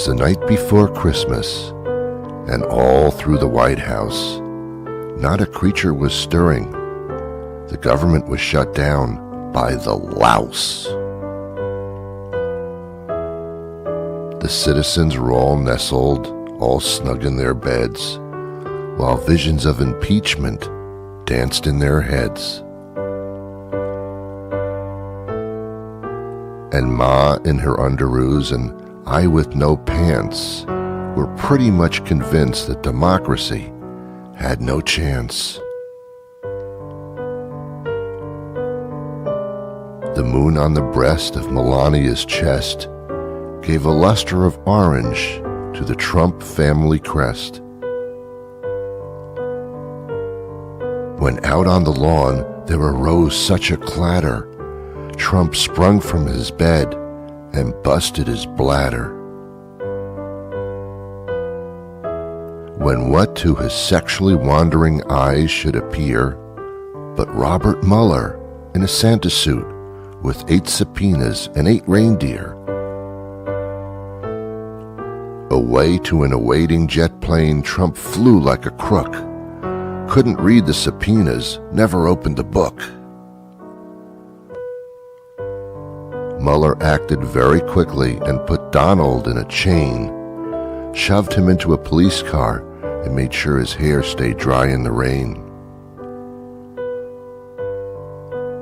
was the night before Christmas, and all through the White House, not a creature was stirring. The government was shut down by the louse. The citizens were all nestled, all snug in their beds, while visions of impeachment danced in their heads. And Ma in her underoos and I with no pants were pretty much convinced that democracy had no chance. The moon on the breast of Melania's chest gave a luster of orange to the Trump family crest. When out on the lawn there arose such a clatter, Trump sprung from his bed and busted his bladder. When what to his sexually wandering eyes should appear but Robert Mueller in a Santa suit with 8 subpoenas and 8 reindeer. Away to an awaiting jet plane, Trump flew like a crook. Couldn't read the subpoenas, never opened the book. Mueller acted very quickly and put Donald in a chain, shoved him into a police car, and made sure his hair stayed dry in the rain.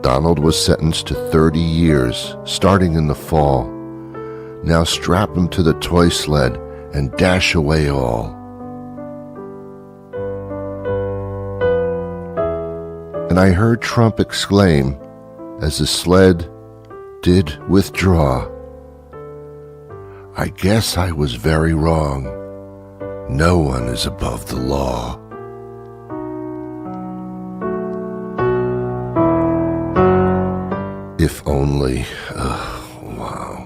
Donald was sentenced to 30 years, starting in the fall. Now strap him to the toy sled and dash away all. And I heard Trump exclaim as the sled did withdraw, "I guess I was very wrong. No one is above the law." If only, wow.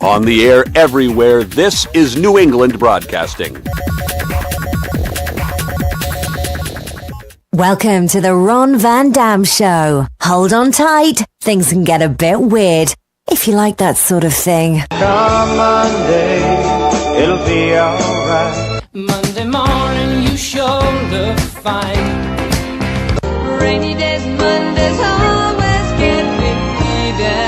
On the air everywhere, this is New England Broadcasting. Welcome to the Ron Van Dam Show. Hold on tight, things can get a bit weird, if you like that sort of thing. Come Monday, it'll be alright. Monday morning, you shoulder fine. Rainy days, Mondays always get me down.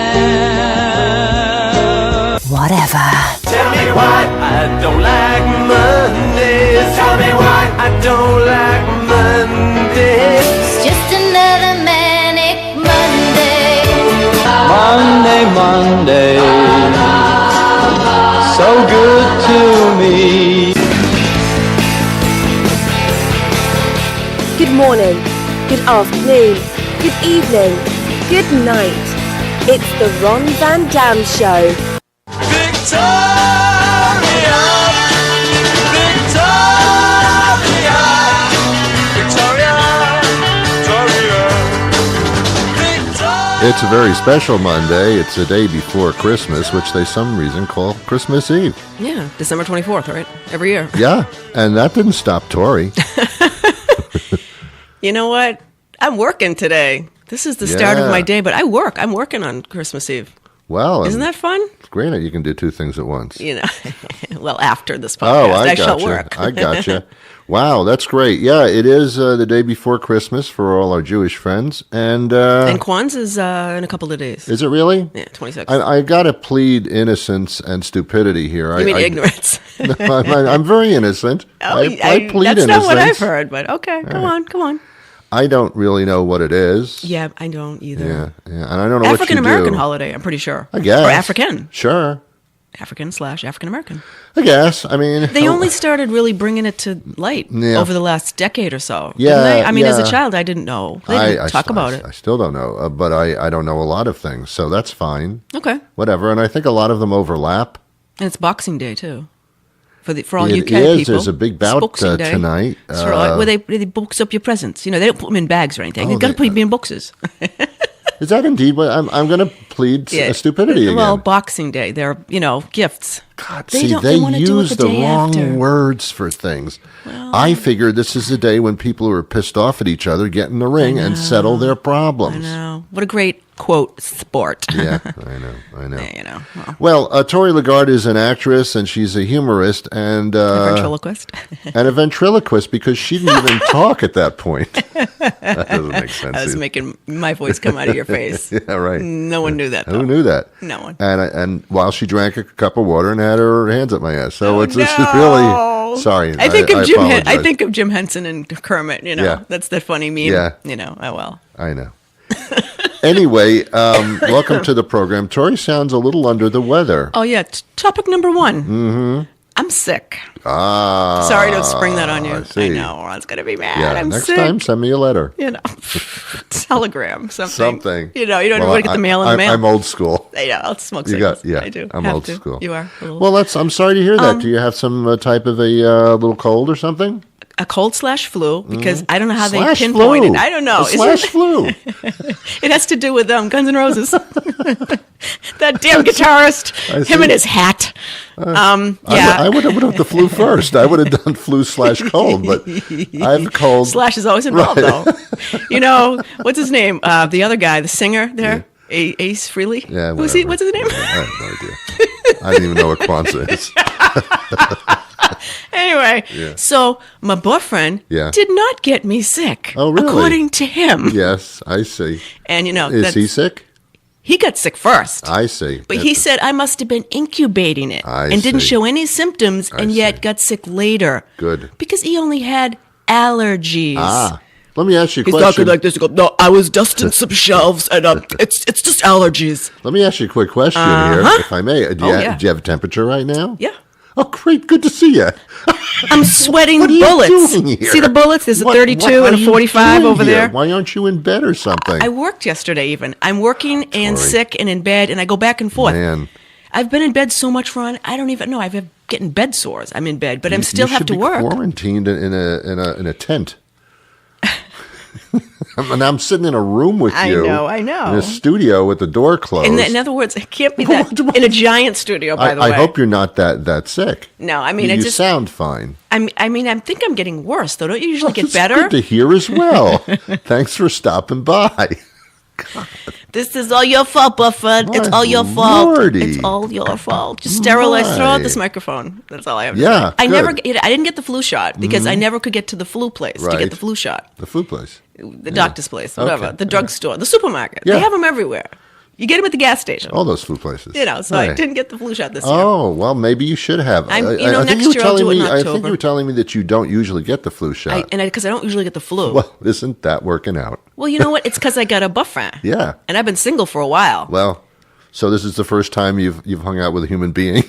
Whatever. Tell me why I don't like Mondays. Tell me why I don't like Mondays. It's just another manic Monday. Monday, so good to me. Good morning, good afternoon, good evening, good night. It's the Ron Van Dam Show. Victoria, Victoria, Victoria, Victoria. It's a very special Monday. It's the day before Christmas, which they some reason call Christmas Eve. Yeah, December 24th, right? Every year. Yeah, and that didn't stop Tori. You know what? I'm working today. This is the start of my day, but I work. I'm working on Christmas Eve. Well, isn't that fun? It's great that you can do 2 things at once. You know, well, after this podcast, I shall work. I gotcha. Wow, that's great. Yeah, it is the day before Christmas for all our Jewish friends. And Kwanzaa is in a couple of days. Is it really? Yeah, 26th. I got to plead innocence and stupidity here. You mean ignorance? No, I'm very innocent. I plead that's innocence. That's not what I've heard, but okay, come on. I don't really know what it is. Yeah, I don't either. Yeah, and I don't know African American what you do. holiday, I'm pretty sure. I guess. Or African. Sure. African/African American. I guess. I mean, they only started really bringing it to light over the last decade or so. Yeah, didn't they? I mean, as a child, I didn't know. They didn't talk about it. I still don't know, but I don't know a lot of things, so that's fine. Okay. Whatever, and I think a lot of them overlap. And it's Boxing Day too. For all it UK is. people, There's a big bout tonight. Where they box up your presents. You know, they don't put them in bags or anything. They've got to put them in boxes. Is that indeed what I'm going to plead stupidity again? Well, Boxing Day, they're, gifts. God, They see, don't- they they wanna do it use the the day wrong after. words for things. I figured this is the day when people who are pissed off at each other get in the ring and settle their problems. I know. What a great, quote, sport. Yeah, I know. Yeah, well, Well, Tori LaGarde is an actress and she's a humorist and a ventriloquist. and a ventriloquist because she didn't even talk at that point. That doesn't make sense. I was either. making my voice come out of your face. Yeah, right. No one knew that, though. Who knew that? No one. And while she drank a cup of water and had her hands up my ass, so this is No. really sorry. I think of Jim. I apologize. think of Jim Henson and Kermit. Yeah. That's the funny meme. Yeah. Oh well. I know. Anyway, welcome to the program. Tori sounds a little under the weather. Oh yeah. Topic number one. Mm-hmm. I'm sick. Sorry to spring that on you. I see. know. Ron's gonna be mad. Yeah, I'm next sick. time send me a letter. Telegram, something. Something. You don't even want to get the mail in the mail. I'm old school. I'll smoke You cigarettes. got, yeah. I do. I'm Have old to. school. You are. A little. Well, I'm sorry to hear that. Do you have some type of a little cold or something? A cold/flu because I don't know how they Slash pinpoint flu. it. I don't know. A slash flu. It has to do with Guns N' Roses. That damn guitarist, him and his hat. Yeah. I would have the flu first. I would have done flu/cold, but I have a cold. Slash is always involved, though. What's his name? The other guy, the singer there, Ace Frehley. Yeah, Who's he? whatever. What's his name? I have no idea. I didn't even know what Kwanzaa is. Anyway, so my boyfriend did not get me sick. Oh, really? According to him. Yes, I see. And Is he sick? He got sick first. I see. But he said I must have been incubating it and didn't see. show any symptoms and yet got sick later. Good. Because he only had allergies. Let me ask you a He's question. talking like this. He goes, no, I was dusting some shelves and it's just allergies. Let me ask you a quick question here, if I may. Do you have a temperature right now? Yeah. Oh, great. Good to see you. I'm sweating What are you bullets. doing here? See the bullets? There's a 32 and a 45 over there. Why aren't you in bed or something? I worked yesterday even. I'm working and sick and in bed and I go back and forth. Man. I've been in bed so much, Ron, I don't even know. I've getting bed sores. I'm in bed, but I'm still have to work. You should be quarantined in a tent. And I'm sitting in a room with you. I know. In a studio with the door closed. In other words, it can't be that in a giant studio, by the way. I hope you're not that sick. No, I mean, you I just sound fine. I think I'm getting worse, though. Don't you usually get It's better? good to hear as well. Thanks for stopping by. This is all your fault, Buffett. It's My all your fault. lordy. It's all your fault. Just sterilize. Throw out My. this microphone. That's all I have to Yeah, say. I good. didn't get the flu shot because I never could get to the flu place to Right. get the flu shot. The food place. The doctor's place, whatever. Okay. The drugstore, the supermarket. Yeah. They have them everywhere. You get them at the gas station. All those food places. So I Right. didn't get the flu shot this year. Oh, well, maybe you should have. I'm- I think next you were year I'll telling do it in me. I think October. you were telling me that you don't usually get the flu shot. Because I don't usually get the flu. Well, isn't that working out? Well, you know what? It's because I got a boyfriend. Yeah. And I've been single for a while. Well, so this is the first time you've hung out with a human being.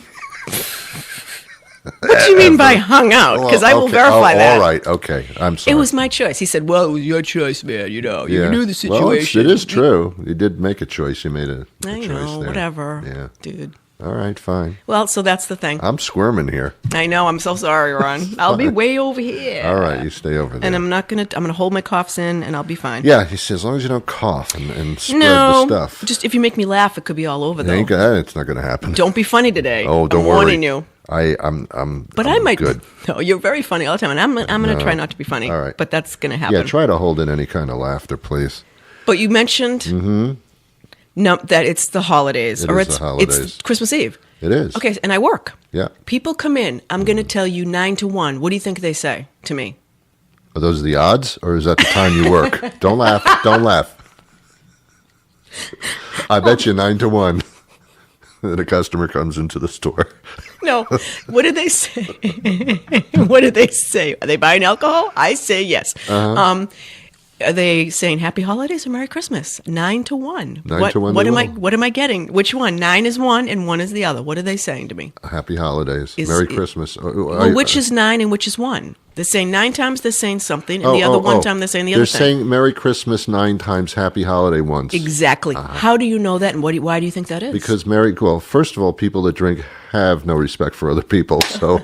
What do you mean by hung out? Because I will Okay. verify that. All right. Okay. I'm sorry. It was my choice. He said, well, it was your choice, man. You knew the situation. Well, it is true. You did make a choice. You made a I choice know, there. whatever. Yeah. Dude. All right. Fine. Well, so that's the thing. I'm squirming here. I know. I'm so sorry, Ron. I'll be way over here. All right. You stay over there. And I'm gonna hold my coughs in and I'll be fine. Yeah. He says, as long as you don't cough and spread No, the stuff. just if you make me laugh, it could be all over though. It's not going to happen. Don't be funny today. Oh, don't I'm worry. warning you. But I might. good. No, you're very funny all the time, and I'm going to try not to be funny. All right. But that's going to happen. Yeah, try to hold in any kind of laughter, please. But you mentioned that it's the holidays, It or is it's the holidays. it's Christmas Eve. It is. Okay, and I work. Yeah. People come in. I'm going to tell you 9 to 1. What do you think they say to me? Are those the odds, or is that the time you work? Don't laugh. Don't laugh. I bet you 9 to 1 that a customer comes into the store. No. What do they say? What do they say? Are they buying alcohol? I say yes. Uh-huh. Are they saying Happy Holidays or Merry Christmas? 9 to 1. 9 to 1 What they am I? will. What am I getting? Which one? 9 is one, and 1 is the other. What are they saying to me? Happy holidays. Is- Merry Christmas. Well, which is 9 and which is 1? They're saying 9 times they're saying something, and the other one time they're saying the other thing. They're saying Merry Christmas 9 times, Happy Holiday once. Exactly. How do you know that, and why do you think that is? Because first of all, people that drink have no respect for other people, so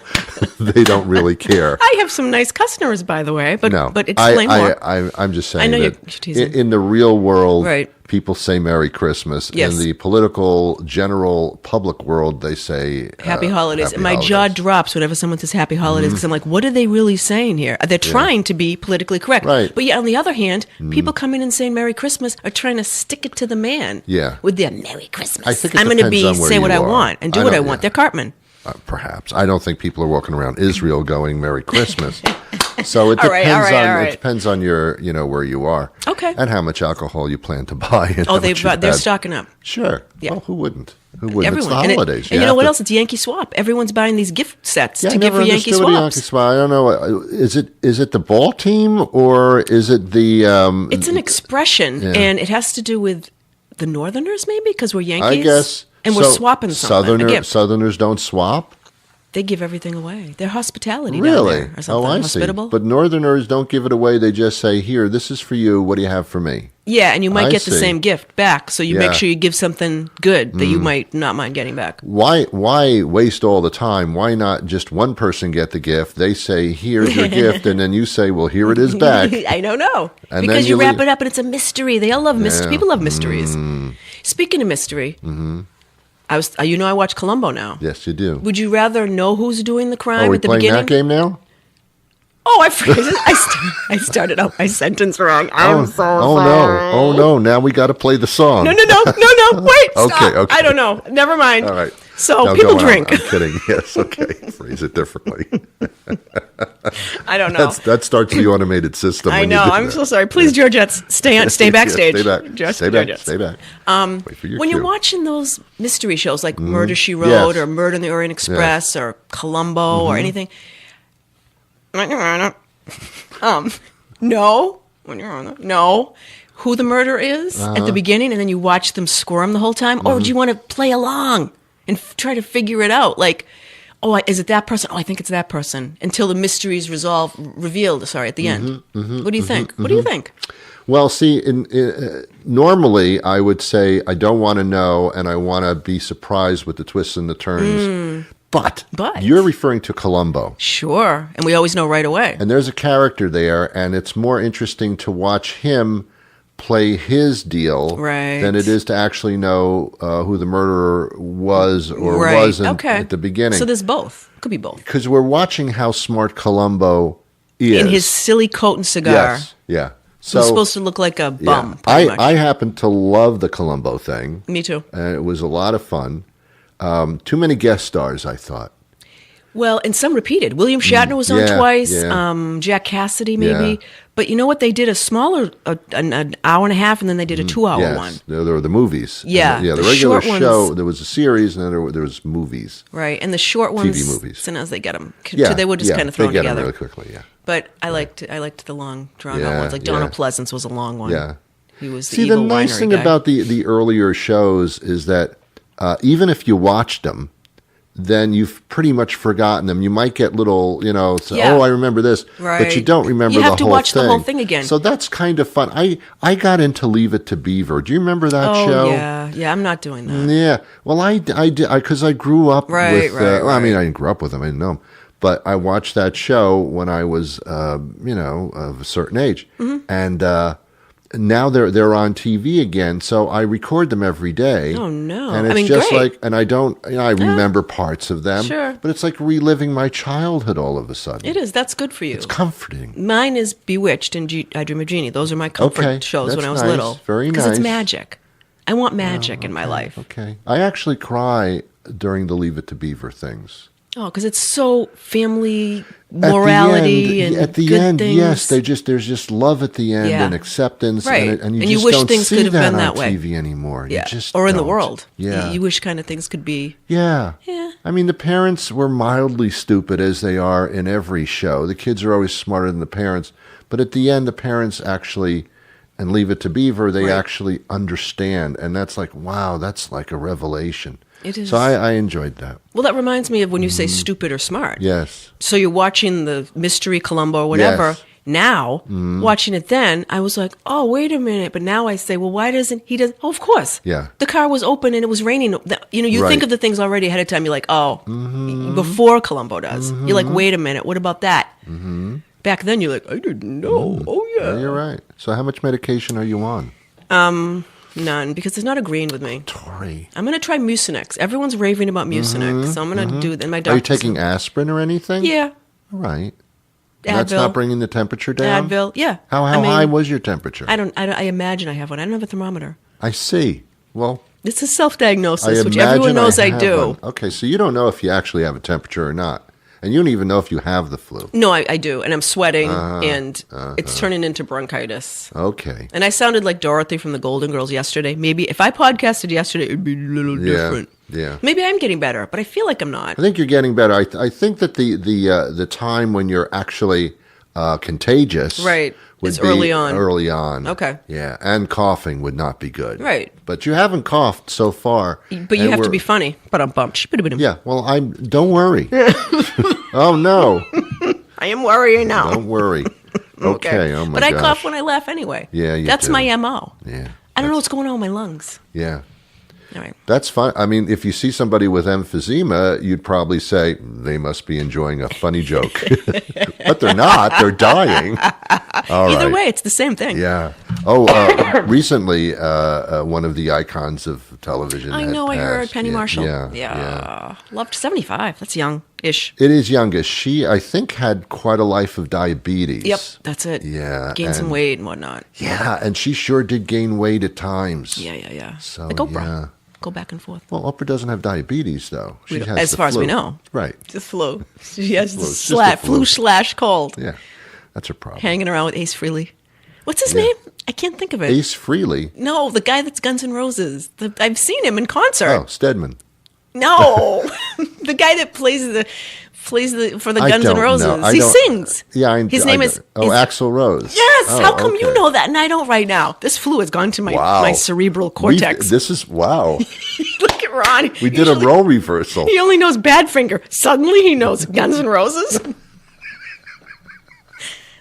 they don't really care. I have some nice customers, by the way, but No, but explain more. I'm just saying I know that you're teasing. in the real world, Right. people say Merry Christmas. Yes. In the political, general, public world, they say Happy holidays. Happy And my holidays. jaw drops whenever someone says happy holidays because I'm like, what are they really saying here? They're trying to be politically correct. Right. But yet, on the other hand, people coming and saying Merry Christmas are trying to stick it to the man. Yeah. With their Merry Christmas. I think it I'm going to depends on where say what you I are. want and do I what I don't- want. yeah. They're Cartman. Perhaps. I don't think people are walking around Israel going Merry Christmas. So it All right, depends all on right. it depends on your where you are. Okay. And how much alcohol you plan to buy. And Oh, how much you've they're had. stocking up. Sure. Yeah. Well, who wouldn't? Who wouldn't? Everyone. It's the And holidays. and you know have what to- else? It's Yankee Swap. Everyone's buying these gift sets Yeah, to I give never for Yankee understood what a Swaps. Yankee Swap. I don't know. Is it the ball team or is it the? It's an expression, Yeah. and it has to do with the Northerners, maybe, because we're Yankees. I guess. And we're So, swapping something. A gift. Southerners don't swap. They give everything away. They're hospitality down Really? there, or something. Oh, I Hospitable. see. But Northerners don't give it away. They just say, "Here, this is for you. What do you have for me?" Yeah, and you might I get the see. same gift back, so you Yeah. make sure you give something good that you might not mind getting back. Why waste all the time? Why not just one person get the gift? They say, "Here's your gift," and then you say, "Well, here it is back." I don't know. And Because then you you wrap leave- it up and it's a mystery. They all love mystery. Yeah. People love mysteries. Speaking of mystery, I watch Columbo now. Yes, you do. Would you rather know who's doing the crime Are we at the playing beginning? that game now? Oh, I forgot. I started out my sentence wrong. I'm so sorry. Oh no! Now we got to play the song. No. Wait, stop. Okay. I don't know. Never mind. All right. So Now people go on. drink. I'm kidding. Yes. Okay. Phrase it differently. I don't know. That starts the automated system. I when you know. do I'm that. so sorry. Please, Georgettes, stay backstage. Stay back. Just Stay back. Georgettes. Stay back. Wait for your When cue. you're watching those mystery shows like Murder, She Wrote Yes. or Murder in the Orient Express or Columbo or anything, know who the murderer is at the beginning, and then you watch them squirm the whole time, or do you want to play along and try to figure it out? Like, is it that person? Oh, I think it's that person. Until the mystery is revealed. Sorry, at the end. What do you think? What do you think? Well, see, normally I would say I don't want to know, and I want to be surprised with the twists and the turns. But you're referring to Columbo. Sure, and we always know right away. And there's a character there, and it's more interesting to watch him play his deal than it is to actually know who the murderer was or wasn't at the beginning. So there's both. Could be both. Because we're watching how smart Columbo is. In his silly coat and cigar. Yes, yeah. So He's supposed to look like a bum, yeah. pretty much. I happen to love the Columbo thing. Me too. And it was a lot of fun. Too many guest stars, I thought. Well, and some repeated. William Shatner was on Yeah, twice. yeah. Jack Cassidy, maybe. Yeah. But you know what? They did a smaller, an hour and a half, and then they did a 2-hour Yes, one. there were the movies. Yeah, And the the regular short show, ones- there was a series, and then there was movies. Right, and the short ones. TV movies. Sometimes they get them. Yeah, They were just kind of thrown they get together. them really quickly, yeah. But I liked the long, drawn-out Yeah, ones. Like Donald Pleasance was a long one. Yeah. He was the See, the evil nice winery thing guy. about the earlier shows is that even if you watched them, then you've pretty much forgotten them. You might get little, say, Yeah. oh, I remember this, but you Right. don't remember You the have to whole watch thing. the whole thing again. So that's kind of fun. I got into Leave It to Beaver. Do you remember that Oh, show? yeah. I'm not doing that. Yeah. Well, I did because I grew up Right, with. right, well, I mean, right. I didn't grow up with them. I didn't know them, but I watched that show when I was, of a certain age, Mm-hmm. and now they're on TV again. So I record them every day. Oh, no. And I it's mean, just great. like, and I don't, I remember parts of them. Sure. But it's like reliving my childhood all of a sudden. It is. That's good for you. It's comforting. Mine is Bewitched and I Dream of Jeannie. Those are my comfort Okay, shows when that's I was nice. little. Very Because nice. it's magic. I want magic in my life. Okay. I actually cry during the Leave It to Beaver things. Oh, because it's so family morality and at the good end, things. yes, there's just love at the end Yeah. and acceptance, Right. and you And you just wish don't things see could have that been on that way. TV anymore. Yeah. You just or in the don't. world. Yeah, You wish kind of things could be. yeah, Yeah. I mean, the parents were mildly stupid as they are in every show. The kids are always smarter than the parents, but at the end, the parents actually. And Leave It to Beaver, they Right. actually understand, and that's like, wow, that's like a revelation. It is. So I enjoyed that. Well, that reminds me of when you say stupid or smart. Yes. So you're watching the Mystery Columbo or whatever. Yes. Now, watching it then, I was like, oh, wait a minute. But now I say, well, why doesn't he does? Oh, of course. Yeah. The car was open and it was raining. You Right. think of the things already ahead of time. You're like, oh, before Columbo does. You're like, wait a minute. What about that? Back then, you're like, I didn't know. Oh, yeah. Yeah, you're right. So how much medication are you on? None, because it's not agreeing with me. Tori. I'm going to try Mucinex. Everyone's raving about Mucinex, so I'm going to do that. My Are you doctor taking aspirin or anything? Yeah. All right. And that's Advil. not bringing the temperature down? Advil, yeah. How I mean, high was your temperature? I imagine I have one. I don't have a thermometer. I see. Well, This is self-diagnosis, I which imagine everyone knows I have do. one. Okay, so you don't know if you actually have a temperature or not. And you don't even know if you have the flu. No, I do, and I'm sweating, and it's turning into bronchitis. Okay. And I sounded like Dorothy from the Golden Girls yesterday. Maybe if I podcasted yesterday, it'd be a little different. Yeah. Maybe I'm getting better, but I feel like I'm not. I think you're getting better. I think that the time when you're actually contagious Right. would It's be early on. Early on. Okay. Yeah, and coughing would not be good. Right. But you haven't coughed so far. But you and have to we're- be funny. But I'm bumped. Yeah, well, don't worry. Oh, no. I am worrying now. Don't worry. Okay, oh my But I gosh. cough when I laugh anyway. Yeah, you That's do. my MO. Yeah. I don't know what's going on with my lungs. Yeah. All right. That's fine. I mean, if you see somebody with emphysema, you'd probably say they must be enjoying a funny joke. But they're not. They're dying. All Either right. way, it's the same thing. Yeah. Oh, recently, one of the icons of television. I had know, I heard passed. Penny Yeah, Marshall. Yeah. Loved 75. That's young-ish. It is youngish. She, I think, had quite a life of diabetes. Yep, that's it. Yeah. Gained some and- weight and whatnot. Yeah, and she sure did gain weight at times. Yeah. So, Like Oprah. yeah. Go back and forth. Well, Oprah doesn't have diabetes, though. She has As the far as we flu. know. Right. Just flu. She has Flu. It's just the flu. flu/cold. Yeah. That's her problem. Hanging around with Ace Frehley. What's his name? I can't think of it. Ace Frehley. No, the guy that's Guns N' Roses. I've seen him in concert. Oh, Stedman. No, the guy that plays for the I Guns N' don't Roses. know. I He don't- sings. Yeah, His name is. Oh, Axl Rose. Yes. Oh, How come you okay. know that and I don't right now? This flu has gone to my Wow. my cerebral cortex. This is wow. Look at Ron. We did a role reversal. He only knows Badfinger. Suddenly he knows Guns N' Roses.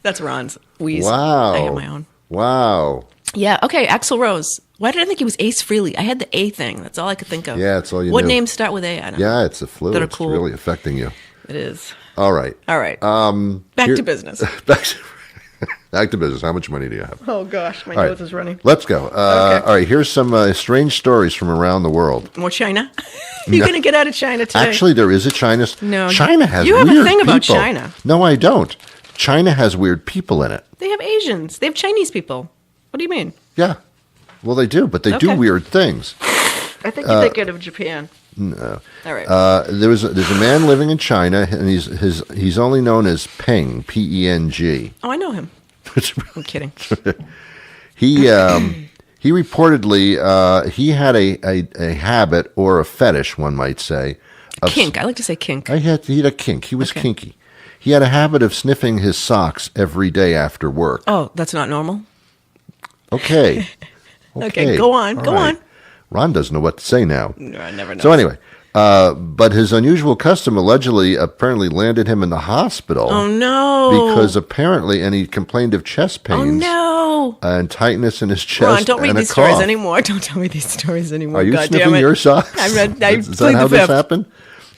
That's Ron's wheeze. Wow. I have my own. Wow. Yeah. Okay. Axl Rose. Why did I think he was Ace Frehley? I had the A thing. That's all I could think of. Yeah, it's all you What knew. names start with A? I don't know. Yeah, it's a flu. That are It's cool. really affecting you. It is. All right. All right. Back here- to business. Back to business. How much money do you have? Oh gosh, my All right. nose is running. Let's go. All right. Here's some strange stories from around the world. More China? You're going to get out of China today? Actually, there is a China. No. China has You have a weird thing about people. China. No, I don't. China has weird people in it. They have Asians. They have Chinese people. What do you mean? Yeah. Well, they do, but they do Okay. weird things. I think you're thinking of Japan. No. All right. There's a man living in China, and he's only known as Peng, P-E-N-G. Oh, I know him. I'm kidding. He reportedly he had a habit or a fetish, one might say. Of, Kink. I like to say kink. He had a kink. He was Okay. kinky. He had a habit of sniffing his socks every day after work. Oh, that's not normal? Okay. Okay, go on. All Go right. on. Ron doesn't know what to say now. No, I never know. So anyway, but his unusual custom apparently landed him in the hospital. Oh, no. Because apparently, and he complained of chest Oh, pains no. and tightness in his chest. Ron, don't read and a these stories cough. anymore. Don't tell me these stories anymore. Are you God damn sniffing it. your socks? I Is that plead how the this fifth. happened?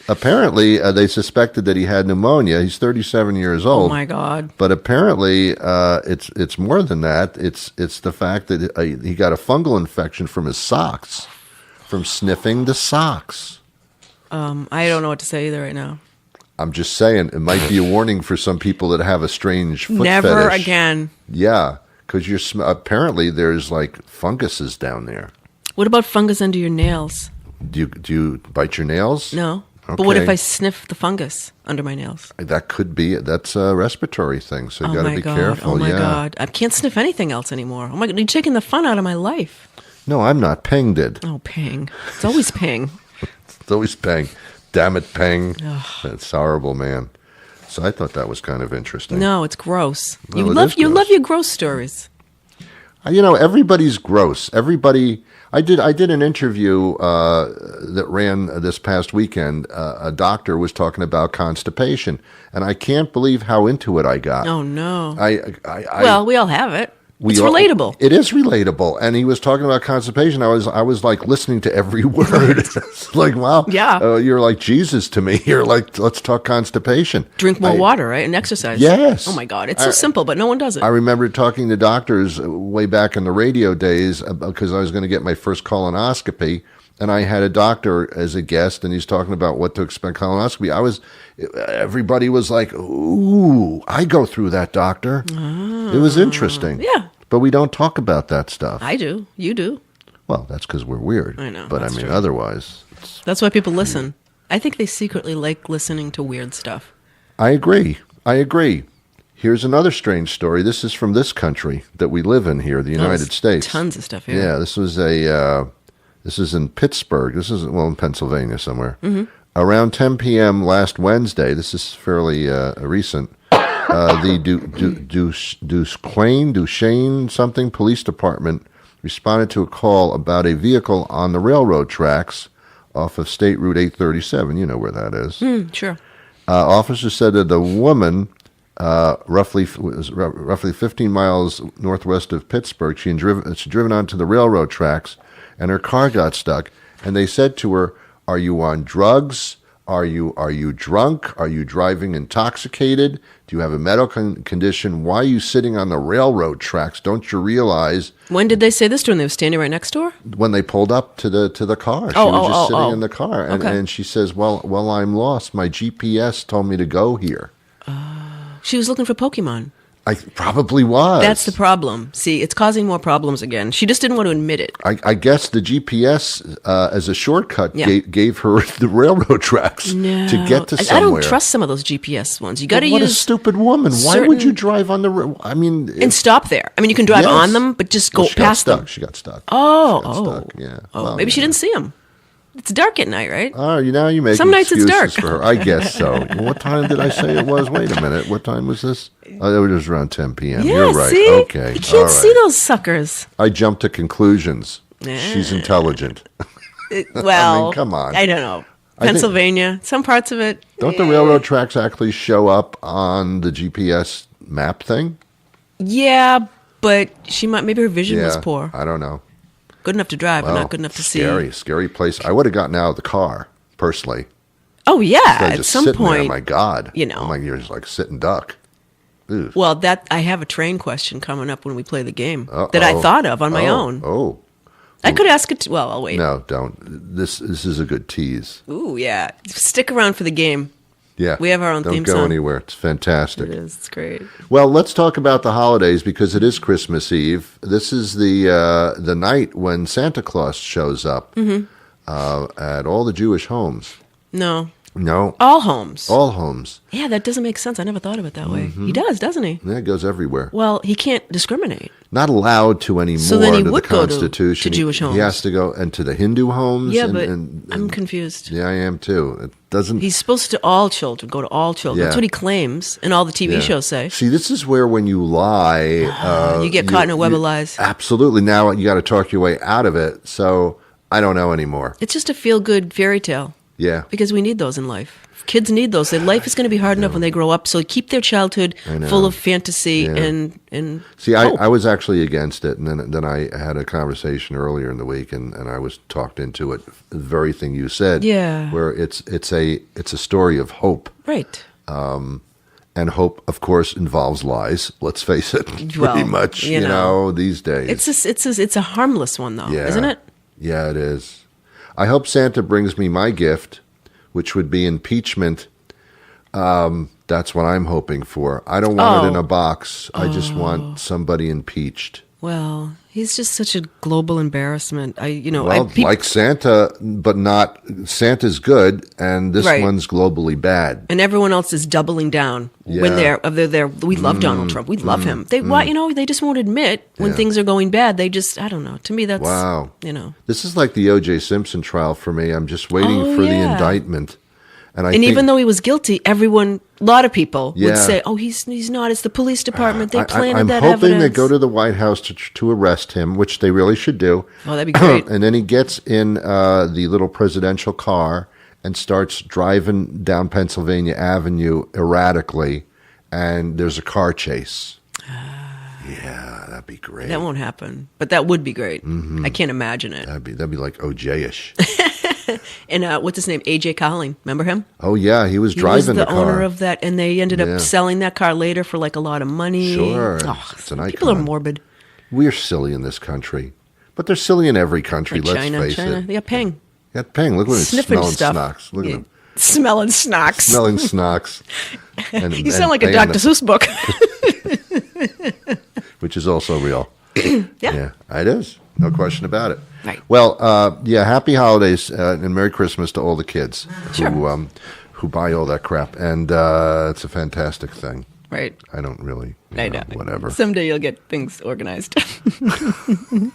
Apparently, they suspected that he had pneumonia. He's 37 years old. Oh, my God. But apparently, it's more than that. It's the fact that he got a fungal infection from his socks, from sniffing the socks. I don't know what to say either right now. I'm just saying, it might be a warning for some people that have a strange foot Never fetish. again. Yeah, because apparently there's like funguses down there. What about fungus under your nails? Do you bite your nails? No. But what if Okay. I sniff the fungus under my nails? That could be. That's a respiratory thing, so you got to be careful. Oh my yeah. God. I can't sniff anything else anymore. Oh my God. You're taking the fun out of my life. No, I'm not. Peng did. Oh, Ping. It's always Ping. It's always Peng. Damn it, Peng. That's horrible, man. So I thought that was kind of interesting. No, it's gross. Well, You it love is you gross. love your gross stories. Everybody's gross. Everybody. I did an interview that ran this past weekend. A doctor was talking about constipation, and I can't believe how into it I got. Oh no. I Well, we all have it. It's relatable. It is relatable. And he was talking about constipation. I was like listening to every word. It's like, wow. Yeah. You're like Jesus to me. You're like, let's talk constipation. Drink more water, right? And exercise. Yes. Oh my God. It's so simple, but no one does it. I remember talking to doctors way back in the radio days because I was going to get my first colonoscopy. And I had a doctor as a guest, and he's talking about what to expect colonoscopy. Everybody was like, ooh, I go through that, doctor. It was interesting. Yeah. But we don't talk about that stuff. I do. You do. Well, that's because we're weird. I know. But I mean, true. otherwise. That's why people listen. I think they secretly like listening to weird stuff. I agree. Here's another strange story. This is from this country that we live in here, the United States. Tons of stuff here. Yeah, this was this is in Pittsburgh. This is, in Pennsylvania somewhere. Mm-hmm. Around 10 p.m. last Wednesday, this is fairly recent, the Duchesne something police department responded to a call about a vehicle on the railroad tracks off of State Route 837. You know where that is. Sure. Officers said that the woman, roughly 15 miles northwest of Pittsburgh, she'd driven onto the railroad tracks, and her car got stuck. And they said to her, "Are you on drugs? Are you drunk? Are you driving intoxicated? Do you have a medical condition? Why are you sitting on the railroad tracks? Don't you realize?" When did they say this to her? They were standing right next door? When they pulled up to the car. She was just sitting in the car. And, Okay. and she says, well, I'm lost. My GPS told me to go here. She was looking for Pokemon. I probably was. That's the problem. See, it's causing more problems again. She just didn't want to admit it. I guess the GPS, as a shortcut, Yeah. gave her the railroad tracks to get to somewhere. I don't trust some of those GPS ones. You got to What use a stupid woman. Why would you drive on the I mean... and stop there. I mean, you can drive Yes. on them, but just go Well, past them. She got stuck. Oh, She got stuck, yeah. Oh, Well, maybe she yeah. didn't see them. It's dark at night, right? Oh, you make Some nights it's excuses dark. for her. I guess so. Well, what time did I say it was? Wait a minute. What time was this? Oh, it was around 10 p.m. Yeah, You're right. see? Okay. You can't All right. see those suckers. I jumped to conclusions. Yeah. She's intelligent. Well, come on. I don't know. I think- Pennsylvania, some parts of it. Don't the railroad tracks actually show up on the GPS map thing? Yeah, but maybe her vision was Yeah, poor. I don't know. Good enough to drive, but Well, not good enough to Scary place. I would have gotten out of the car, personally. Oh, yeah, Instead of at just some sitting there, point. my God. you know. I'm like, you're just like sitting duck. Ooh. Well, I have a train question coming up when we play the game Uh-oh. that I thought of on my own. Oh. I could ask it. Well, I'll wait. No, don't. This is a good tease. Ooh, yeah. Stick around for the game. Yeah. We have our own don't theme go song. anywhere. It's fantastic. It is. It's great. Well, let's talk about the holidays because it is Christmas Eve. This is the night when Santa Claus shows up at all the Jewish homes. No. No, All homes. all homes. Yeah, that doesn't make sense. I never thought of it that way. He does, doesn't he? Yeah, it goes everywhere. Well, he can't discriminate. Not allowed to anymore So then he under would the go to Constitution. Jewish He homes. has to go and to the Hindu homes. Yeah, and, but and I'm confused. yeah, I am too. It doesn't. He's supposed to all children, go to all children. Yeah. That's what he claims, and all the TV yeah. shows say. See, this is where when you lie, You get caught in a web of lies. Absolutely. Now you got to talk your way out of it. So I don't know anymore. It's just a feel-good fairy tale Yeah. because we need those in life. Kids need those. Their life is going to be hard enough when they grow up, so keep their childhood know. full of fantasy Yeah. and See, hope. I was actually against it, and then I had a conversation earlier in the week, and I was talked into it. The very thing you said, Yeah. where it's a story of hope, Right. and hope, of course, involves lies. Let's face it, pretty Well, much, you you know. know, these days. It's a harmless one though, Yeah. isn't it? Yeah, it is. I hope Santa brings me my gift, which would be impeachment. That's what I'm hoping for. I don't want it in a box. I just want somebody impeached. Well, he's just such a global embarrassment. Well, like Santa, but not Santa's good, and this Right. one's globally bad. and everyone else is doubling down when Yeah. they're there. We love Donald Trump. We love him. They they just won't admit when Yeah. things are going bad. They just I don't know. To me, that's Wow. you know. This is like the O.J. Simpson trial for me. I'm just waiting Oh, for the yeah. indictment. And And even though he was guilty, a lot of people Yeah. would say, "Oh, he's not. It's the police department. They planted I'm that hoping evidence." they go to the White House to arrest him, which they really should do. Oh, that'd be great. And then he gets in the little presidential car and starts driving down Pennsylvania Avenue erratically, and there's a car chase. Yeah, that'd be great. That won't happen, but that would be great. I can't imagine it. That'd be like OJ-ish. And what's his name? AJ Cowling. Remember him? Oh yeah, he was driving He was the car. owner of that, and they ended up selling that car later for like a lot of money. Sure, Oh, it's an icon. people are morbid. We're silly in this country, but they're silly in every country. Like let's face it. Yeah, Peng. Yeah, Peng. Look at him Sniffing smelling stuff. snocks. Look at him Smelling snocks. smelling snocks. You sound like a Dr. Seuss book. Which is also real. Yeah. It is. No question about it. Right. Well, happy holidays and Merry Christmas to all the kids Sure. who buy all that crap. And it's a fantastic thing. Right. I don't really, I know. whatever. Someday you'll get things organized.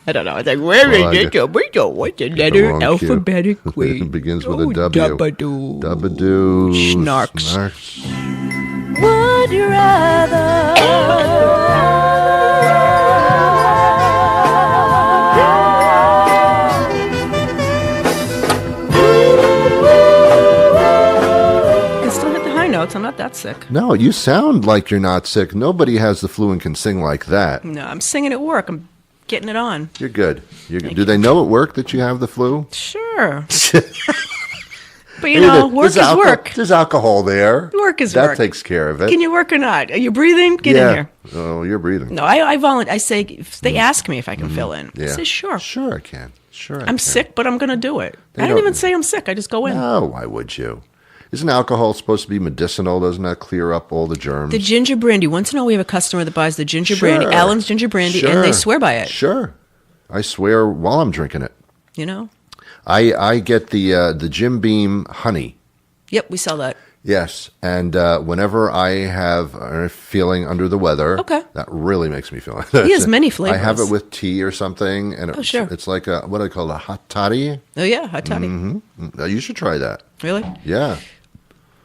I don't know. It's like, where is it? We don't want the letter wrong alphabetically. It begins with a W. Dabba-doo. Dabba-doo. Snarks. Would you I can still hit the high notes. I'm not that sick. No, you sound like you're not sick. Nobody has the flu and can sing like that. No, I'm singing at work. I'm getting it on. You're good. You're good. Do they know at work that you have the flu? Sure. But you know, work is work. There's alcohol there. Work is that work. takes care of it. Can you work or not? Are you breathing? Get in here. Oh, you're breathing. No, I volunteer. I say, if they ask me if I can fill in. Yeah. I say, sure. Sure, I can. Sure, I I'm can. sick, but I'm going to do it. They I don't don't- even say I'm sick. I just go in. No, why would you? Isn't alcohol supposed to be medicinal? Doesn't that clear up all the germs? The ginger brandy. Once in a while, we have a customer that buys the ginger Sure. brandy, Allen's ginger brandy, and they swear by it. Sure. I swear while I'm drinking it. You know? I get the Jim Beam honey. Yep, we sell that. Yes, and whenever I have a feeling under the weather, Okay. that really makes me feel. He has many I have flavors. it with tea or something, and sure. it's like a what do I call it, a hot toddy. Oh, yeah, hot toddy. You should try that. Really? Yeah,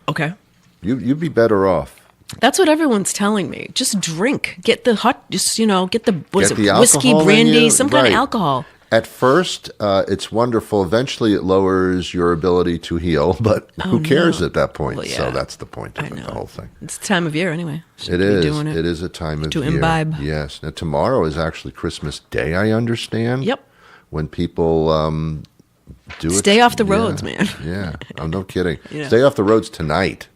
Okay. you'd be better off. That's what everyone's telling me. Just drink. Get the hot, just, get the, what is Get it, the whiskey, alcohol in brandy, you. some kind of Right. alcohol. At first, it's wonderful. Eventually, it lowers your ability to heal, but who cares at that point? Well, yeah. So that's the point of I it, know. the whole thing. It's the time of year anyway. Should It be is. doing It is a time of to year. imbibe. Yes. Now, tomorrow is actually Christmas Day, I understand. Yep. When people do it. Stay off the Yeah. roads, man. Yeah. I'm no kidding. Yeah. Stay off the roads tonight.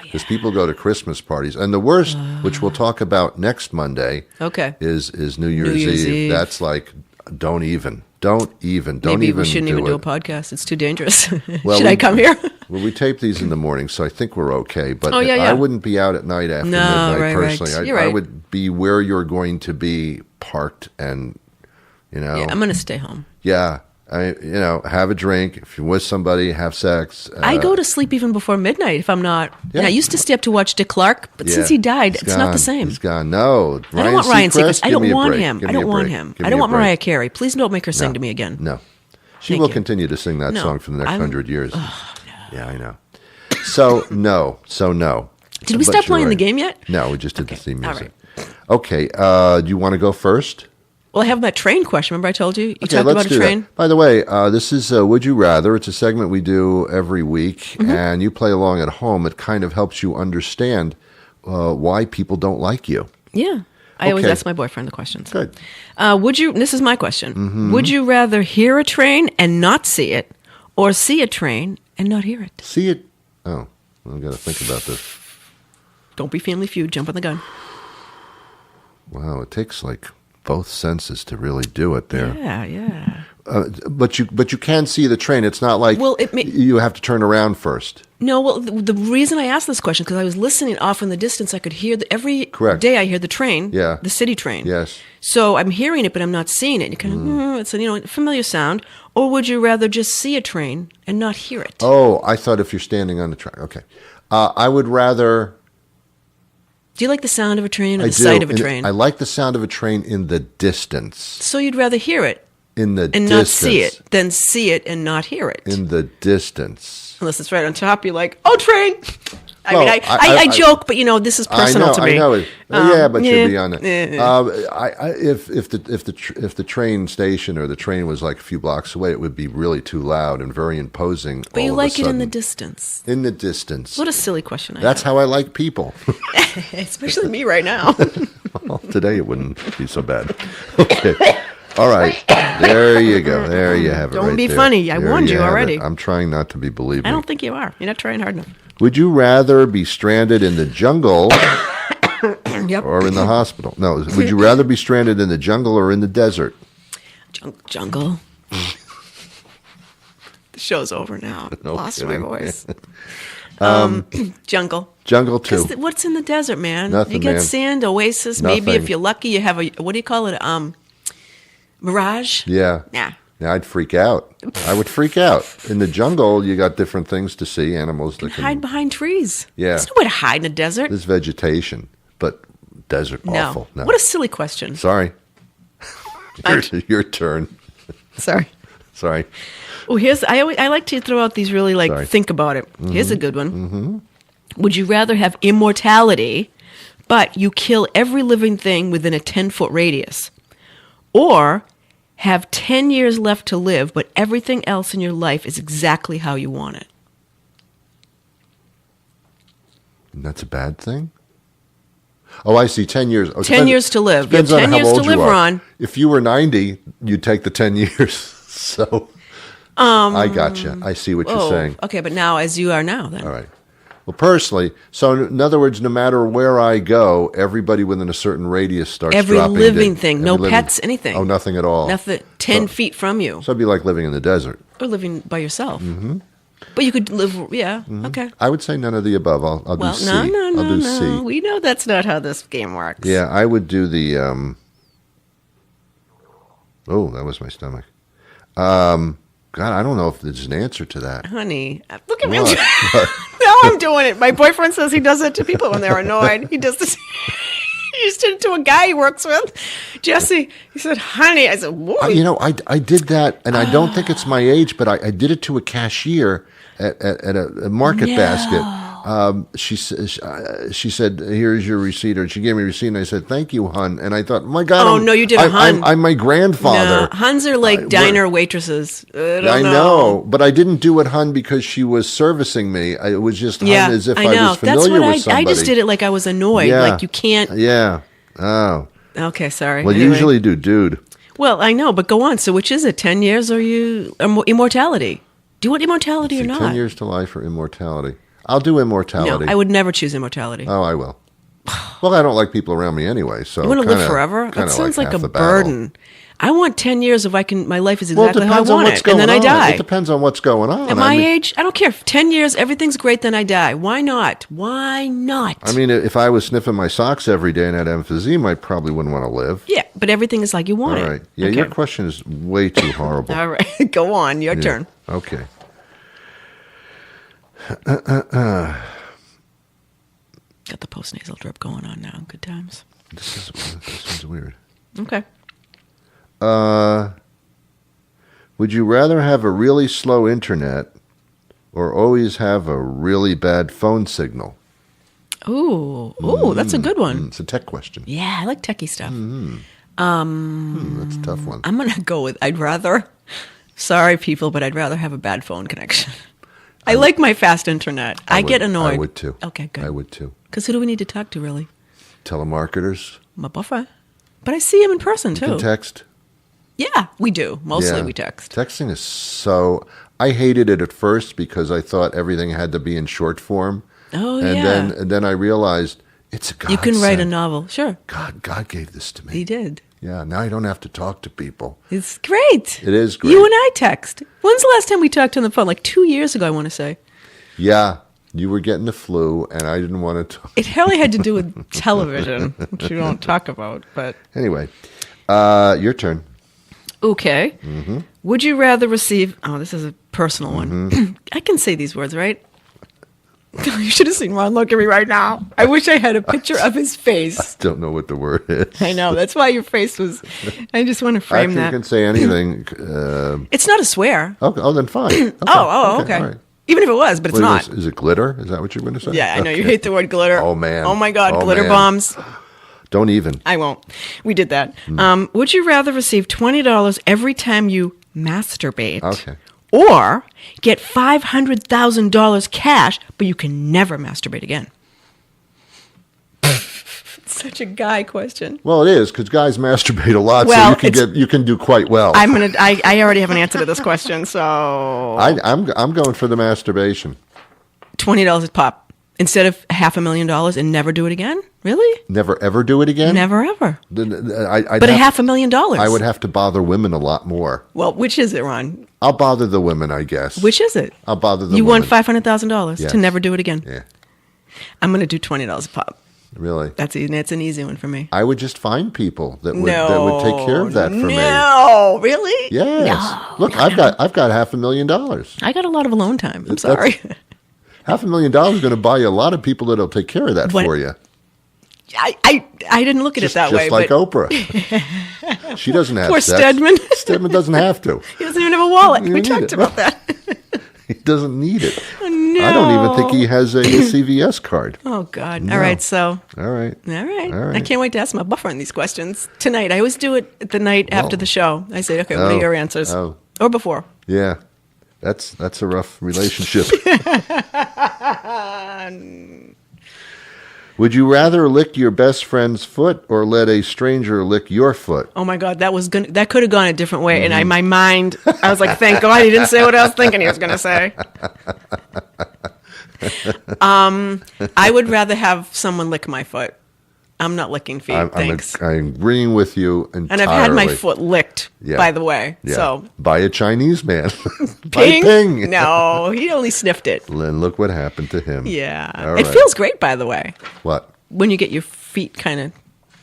Because people go to Christmas parties. And the worst, which we'll talk about next Monday, Okay. is New Year's Eve. That's like, don't even. Maybe we shouldn't even do a it. podcast. It's too dangerous. Well, Should I come here? Well, we tape these in the morning, so I think we're okay. But Oh, yeah, I yeah. wouldn't be out at night after No, midnight right, personally. right. You're I right. would be where you're going to be parked and, Yeah, I'm going to stay home. have a drink. If you're with somebody, have sex. I go to sleep even before midnight if I'm not. Yeah. And I used to stay up to watch Dick Clark, but Yeah, since he died, he's it's not the gone. same. He's gone. No. I don't want Ryan Seacrest. I Give me don't a want break. him. Give I me a don't want break. him. Give I me don't a want break. Mariah Carey. Please don't make her sing No. to me again. No. She Thank will you. continue to sing that No, song for the next I'm- 100 years. Yeah, I know. So, no. Did we But stop you're playing the right. game yet? No, we just did the Okay. theme All music. Okay. Do you want to go first? Well, I have that train question. Remember I told you? You Okay, talked let's about a do train? that. By the way, this is Would You Rather. It's a segment we do every week, Mm-hmm. and you play along at home. It kind of helps you understand why people don't like you. Yeah. I always Okay. ask my boyfriend the questions. Good. This is my question. Mm-hmm. Would you rather hear a train and not see it, or see a train and not hear it? See it. Oh, I've got to think about this. Don't be Family Feud. Jump on the gun. Wow, it takes like both senses to really do it there. Yeah. But you can see the train. It's not like Well, you have to turn around first. No, well, the reason I asked this question, because I was listening off in the distance, I could hear, every Correct. day I hear the train, Yeah. the city train. Yes. So I'm hearing it, but I'm not seeing it. And you kind of, it's a familiar sound. Or would you rather just see a train and not hear it? Oh, I thought if you're standing on the track. Okay. I would rather... Do you like the sound of a train or I the do. sight of a And train? I like the sound of a train in the distance. So you'd rather hear it In the and distance. not see it than see it and not hear it. In the distance. Unless it's right on top, you're like, oh, train! I mean, I joke, but this is personal to me. I know it. Yeah, but you're beyond it. If the train station or the train was like a few blocks away, it would be really too loud and very imposing. But you like it in the distance. distance. In the distance. What a silly question. That's how I like people. Especially me right now. Well, today it wouldn't be so bad. Okay. All right. There you go. There you have it. Don't right be there. funny. I There warned you have already. it. I'm trying not to be believing. I don't think you are. You're not trying hard enough. Would you rather be stranded in the jungle Yep. or in the hospital? No. Would you rather be stranded in the jungle or in the desert? Jungle. The show's over now. No Lost kidding. my voice. Jungle. Jungle too. What's in the desert, man? Nothing, you get man. sand, oasis. Maybe Nothing. if you're lucky, you have a what do you call it? Mirage. Yeah. Nah. Yeah, I'd freak out. I would freak out. In the jungle, you got different things to see, animals that can Hide behind trees. Yeah. There's no way to hide in a desert. There's vegetation, but desert awful. No. What a silly question. Sorry. Your turn. Sorry. Sorry. Oh, I like to throw out these really Sorry. think about it. Here's a good one. Mm-hmm. Would you rather have immortality, but you kill every living thing within a 10-foot radius, or have 10 years left to live, but everything else in your life is exactly how you want it? And that's a bad thing? Oh, I see. 10 years. Oh, 10 years to live. You have Depends on 10 how years to old you live, are. Ron. If you were 90, you'd take the 10 years. So I gotcha. I see what you're saying. Okay, but now as you are now, then. All right. Well, personally, so in other words, no matter where I go, everybody within a certain radius starts Every dropping living dead. thing, Every no living- pets, anything. Oh, nothing at all. Nothing 10 feet from you. So it'd be like living in the desert. Or living by yourself. Mm-hmm. But you could live, okay. I would say none of the above. I'll Well, do C. no. I'll do C. We know that's not how this game works. Yeah, I would do the. Oh, that was my stomach. God, I don't know if there's an answer to that. Honey, look at me. What? Now I'm doing it. My boyfriend says he does it to people when they're annoyed. He does this. He just did it to a guy he works with. Jesse, he said, honey. I said, whoa. I did that, and I don't think it's my age, but I did it to a cashier at a market basket. She said, "Here's your receipt," or she gave me a receipt, and I said, "Thank you, hun." And I thought, "My God, Oh, no, you did a hun. I'm my grandfather." No, Huns are like diner waitresses. I know, but I didn't do it, hun, because she was servicing me. It was just hun as if I was familiar with somebody. I just did it like I was annoyed. Yeah. Like you can't. Yeah. Oh. Okay, sorry. Well, Anyway. usually do, dude. Well, I know, but go on. So, which is it? 10 years or immortality? Do you want immortality or not? 10 years to life or immortality? I'll do immortality. No, I would never choose immortality. Oh, I will. Well, I don't like people around me anyway, so You want to live kinda- forever? kinda That sounds like a half the battle. burden. I want 10 years if I can. My life is Well, it exactly how I depends on want what's it, going and then on. I die. It depends on what's going on. At my age, I don't care. 10 years, everything's great, then I die. Why not? Why not? I mean, if I was sniffing my socks every day and had emphysema, I probably wouldn't want to live. Yeah, but everything is like you want All it. right. Yeah, Okay. your question is way too horrible. All right, go on. Your turn. Okay. Got the post-nasal drip going on now. Good times. This one's weird. Okay. Would you rather have a really slow internet or always have a really bad phone signal? Ooh, that's a good one. It's a tech question. Yeah, I like techie stuff. That's a tough one. I'm going to go with I'd rather, sorry people, but I'd rather have a bad phone connection. I like my fast internet. I get annoyed. I would too. Okay, good. I would too. Because who do we need to talk to, really? Telemarketers. My buffer. But I see him in person, You too. can text. Yeah, we do. Mostly Yeah. we text. Texting is so... I hated it at first because I thought everything had to be in short form. Oh, and yeah. then I realized it's a godsend. You can write a novel. Sure. God gave this to me. He did. Yeah, now I don't have to talk to people. It's great. It is great. You and I text. When's the last time we talked on the phone? Like 2 years ago, I want to say. Yeah, you were getting the flu, and I didn't want to talk. It hardly had to do with television, which we don't talk about. But Anyway, your turn. okay. Mm-hmm. Would you rather receive... Oh, this is a personal one. I can say these words, right? You should have seen Ron look at me right now. I wish I had a picture of his face. Don't know what the word is. I know. That's why your face was... I just want to frame Actually, that. you can say anything. It's not a swear. Oh, then fine. Okay. Okay. All right. Even if it was, but it's not. Is it glitter? Is that what you're going to say? Yeah, I know you hate the word glitter. Oh, man. Oh my God, Oh, glitter man. bombs. Don't even. I won't. We did that. Would you rather receive $20 every time you masturbate? Okay. Or get $500,000 cash, but you can never masturbate again? Such a guy question. Well, it is because guys masturbate a lot, Well, so you can do quite well. I already have an answer to this question, so I'm going for the masturbation. $20 a pop instead of $500,000 and never do it again. Really? Never ever do it again. Never ever. But $500,000. I would have to bother women a lot more. Well, which is it, Ron? I'll bother the women, I guess. Which is it? I'll bother the You women. won $500,000 Yes. to never do it again. Yeah, I'm going to do $20 a pop. really. That's an easy one for me. I would just find people that would take care of that for me. No, really? Yes. No. Look, I've got $500,000. I got a lot of alone time. I'm sorry. $500,000 is going to buy you a lot of people that'll take care of that What- for you. I didn't look at it that way. Just like but Oprah. She doesn't have Poor sex. Stedman. Stedman doesn't have to. He doesn't even have a wallet. You We need talked it. about that. He doesn't need it. No. I don't even think he has a CVS card. Oh, God. No. All right, so... All right. All right. All right. I can't wait to ask my buffer on these questions tonight. I always do it the night after the show. I say, okay, what are your answers? Oh. Or before. Yeah. That's a rough relationship. Would you rather lick your best friend's foot or let a stranger lick your foot? Oh my God, that could have gone a different way. Mm-hmm. And my mind, I was like, thank God he didn't say what I was thinking he was going to say. I would rather have someone lick my foot. I'm not licking feet. Thanks. I'm agreeing with you entirely. And I've had my foot licked, by the way. Yeah. So by a Chinese man. By Ping? Ping. No, he only sniffed it. Then look what happened to him. Yeah. All It right. feels great, by the way, What? when you get your feet kind of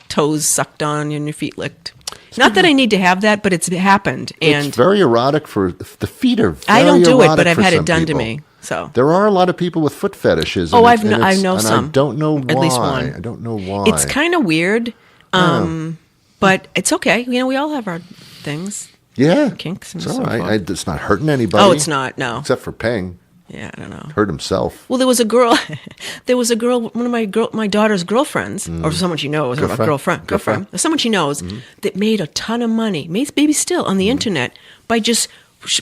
toes sucked on and your feet licked. Not that I need to have that, but it's happened. And It's very erotic for the feet are. Very I don't do it, erotic but I've for had it some done people. to me. So There are a lot of people with foot fetishes. Oh, and I know and some. I don't know why. At least one. I don't know why. it's kind of weird, but it's okay. You know, we all have our things. yeah, kinks and it's so all right. forth. It's not hurting anybody. Oh, it's not. No. except for Peng. Yeah, I don't know. Hurt himself. Well, there was a girl. One of my daughter's girlfriends, or someone she knows, or a girlfriend, or someone she knows, that made a ton of money, maybe still on the internet, by just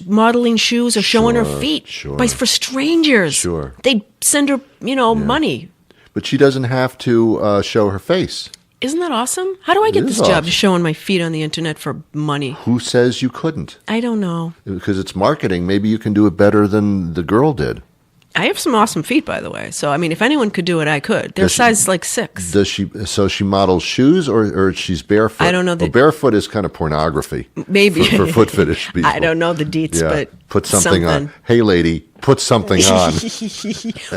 modeling shoes or showing her feet sure. for strangers. Sure. They send her, money. But she doesn't have to show her face. Isn't that awesome? How do I get is this job? awesome. Just showing my feet on the internet for money? Who says you couldn't? I don't know. Because it's marketing. Maybe you can do it better than the girl did. I have some awesome feet, by the way. So, I mean, if anyone could do it, I could. They're Does she- size like 6. Does she? So she models shoes, or she's barefoot? I don't know Well, barefoot is kind of pornography. Maybe. for foot fetish people. I don't know the deets, Yeah. but Put something on. Hey, lady, put something on.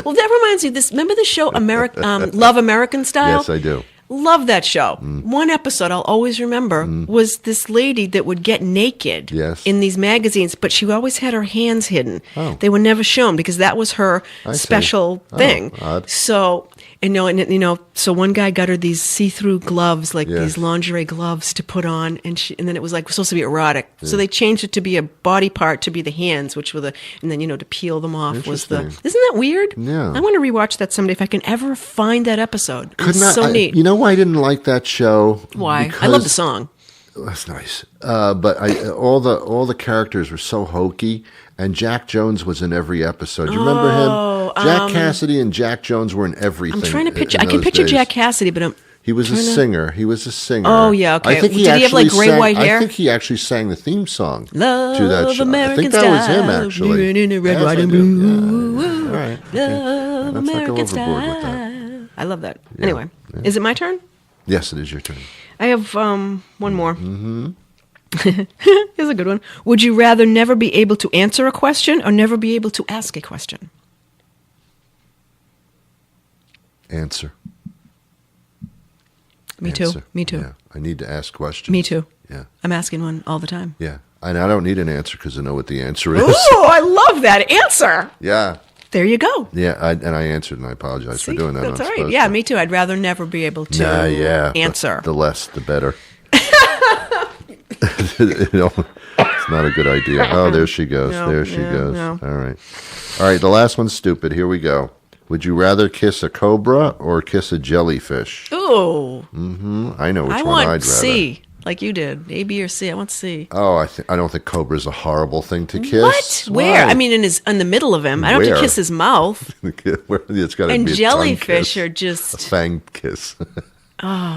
Well, that reminds me of this. Remember the show Love American Style? Yes, I do. Love that show. One episode I'll always remember was this lady that would get naked Yes. in these magazines, but she always had her hands hidden. Oh. They were never shown because that was her I see. special Oh, thing. odd. So, so one guy got her these see-through gloves, like Yes. these lingerie gloves to put on, and then it was like supposed to be erotic. So they changed it to be a body part to be the hands, which were and then to peel them off was the. Interesting. Isn't that weird? Yeah. I want to rewatch that someday if I can ever find that episode. It's Couldn't so I, neat. You know why I didn't like that show? Why? I love the song. That's nice. But all the characters were so hokey, and Jack Jones was in every episode. Do you remember him? Jack Cassidy and Jack Jones were in everything. I'm trying to picture. in I can those picture days. Jack Cassidy, but He was a singer. He was a singer. Oh, yeah, okay. I think Did he have, like, actually gray, white hair? I think he actually sang the theme song Love to that show. I American think that was him, style, actually. living in a red, Yes, white, I and do. blue. Yeah. All right. Okay. Love Let's not go American overboard with that. style. I love that. Yeah. Anyway, Yeah. is it my turn? Yes, it is your turn. I have one more. Mm-hmm. Here's a good one. Would you rather never be able to answer a question or never be able to ask a question? Answer. Me too. Answer. Me too. Yeah. I need to ask questions. Me too. Yeah. I'm asking one all the time. Yeah. And I don't need an answer because I know what the answer is. Ooh, I love that answer. Yeah. There you go. Yeah. And I answered, and I apologize for doing that. That's I'm all right. supposed Yeah, to. me too. I'd rather never be able to answer. The less, the better. It's not a good idea. Oh, there she goes. No, there she yeah, goes. no. All right. The last one's stupid. Here we go. Would you rather kiss a cobra or kiss a jellyfish? Ooh. I know which I one want I'd rather. C, like you did. A, B, or C. I want C. Oh, I don't think cobra's a horrible thing to kiss. What? Where? Why? I mean, in the middle of him. I don't have Where? to kiss his mouth. It's got to And be a jellyfish tongue are kiss, just. a fang kiss.